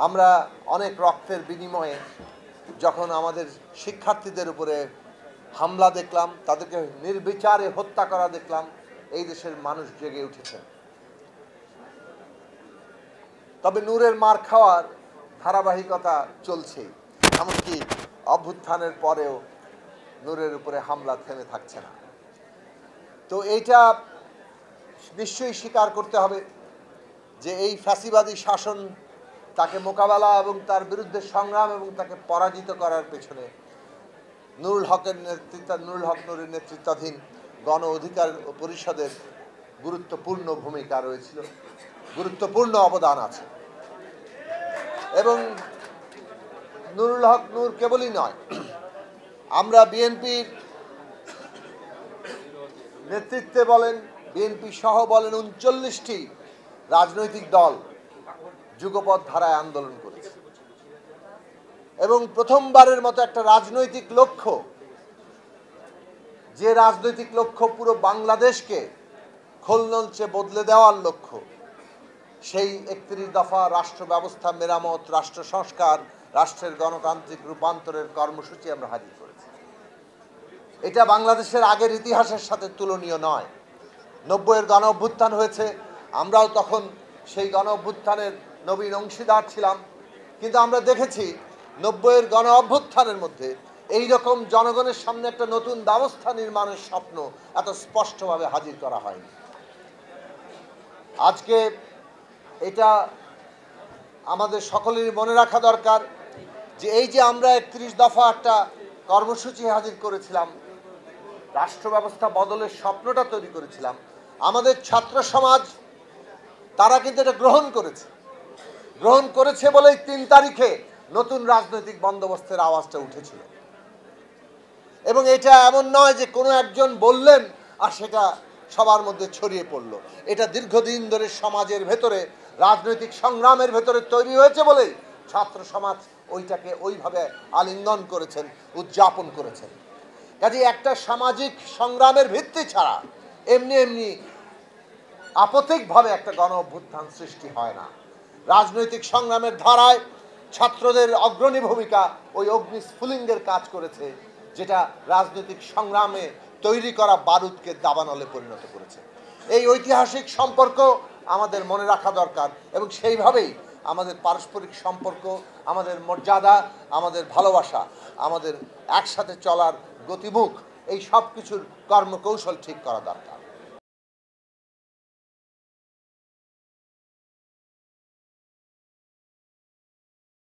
আমরা অনেক রক্তের বিনিময়ে যখন আমাদের শিক্ষার্থীদের উপরে হামলা দেখলাম, তাদেরকে নির্বিচারে হত্যা করা দেখলাম, এই দেশের মানুষ জেগে উঠেছেন। তবে নূরের মার খাওয়ার ধারাবাহিকতা চলছেই, এমনকি অভ্যুত্থানের পরেও নূরের উপরে হামলা থেমে থাকছে না। তো এইটা নিশ্চয়ই স্বীকার করতে হবে যে এই ফ্যাসিবাদী শাসন তাকে মোকাবেলা এবং তার বিরুদ্ধে সংগ্রাম এবং তাকে পরাজিত করার পেছনে নুরুল হকের নুরুল হক নুরের নেতৃত্বাধীন গণ অধিকার পরিষদের গুরুত্বপূর্ণ ভূমিকা রয়েছিল, গুরুত্বপূর্ণ অবদান আছে। এবং নুরুল হক নূর কেবলই নয়, আমরা বিএনপির নেতৃত্বে বলেন, বিএনপি সহ বলেন ৩৯টি রাজনৈতিক দল যুগপৎ ধারায় আন্দোলন করেছে এবং প্রথমবারের মতো একটা রাজনৈতিক লক্ষ্য, যে রাজনৈতিক লক্ষ্য পুরো বাংলাদেশকে খোলনলচে বদলে দেওয়ার লক্ষ্য, সেই ৩১ দফা রাষ্ট্র ব্যবস্থা মেরামত, রাষ্ট্র সংস্কার, রাষ্ট্রের গণতান্ত্রিক রূপান্তরের কর্মসূচি আমরা হাজির করেছি। এটা বাংলাদেশের আগের ইতিহাসের সাথে তুলনীয় নয়। ৯০-এর গণ অভ্যুত্থান হয়েছে, আমরাও তখন সেই গণ অভ্যুত্থানের নবীন অংশীদার ছিলাম, কিন্তু আমরা দেখেছি ৯০-এর গণ অভ্যুত্থানের মধ্যে এই রকম জনগণের সামনে একটা নতুন ব্যবস্থা নির্মাণের স্বপ্ন এত স্পষ্টভাবে হাজির করা হয়নি। আজকে এটা আমাদের সকলেরই মনে রাখা দরকার যে এই যে আমরা ৩১ দফা একটা কর্মসূচি হাজির করেছিলাম, রাষ্ট্র ব্যবস্থা বদলের স্বপ্নটা তৈরি করেছিলাম, আমাদের ছাত্র সমাজ তারা কিন্তু এটা গ্রহণ করেছে বলেই ৩ তারিখে নতুন রাজনৈতিক বন্দোবস্তের আওয়াজটা উঠেছিল। এবং এটা এমন নয় যে কোনো একজন বললেন আর সেটা সবার মধ্যে ছড়িয়ে পড়ল। এটা দীর্ঘদিন ধরে সমাজের ভেতরে, রাজনৈতিক সংগ্রামের ভেতরে তৈরি হয়েছে বলেই ছাত্র সমাজ ওইটাকে ওইভাবে আলিঙ্গন করেছেন, উদযাপন করেছেন। কাজে একটা সামাজিক সংগ্রামের ভিত্তি ছাড়া এমনি আপত্তিকভাবে একটা গণ অভ্যুত্থান সৃষ্টি হয় না। রাজনৈতিক সংগ্রামের ধারায় ছাত্রদের অগ্রণী ভূমিকা ওই অগ্নিস্ফুলিঙ্গের কাজ করেছে, যেটা রাজনৈতিক সংগ্রামে তৈরি করা বারুদকে দাবানলে পরিণত করেছে। এই ঐতিহাসিক সম্পর্ক আমাদের মনে রাখা দরকার এবং সেইভাবেই আমাদের পারস্পরিক সম্পর্ক, আমাদের মর্যাদা, আমাদের ভালোবাসা, আমাদের একসাথে চলার গতিমুখ, এই সব কিছুর কর্মকৌশল ঠিক করা দরকার।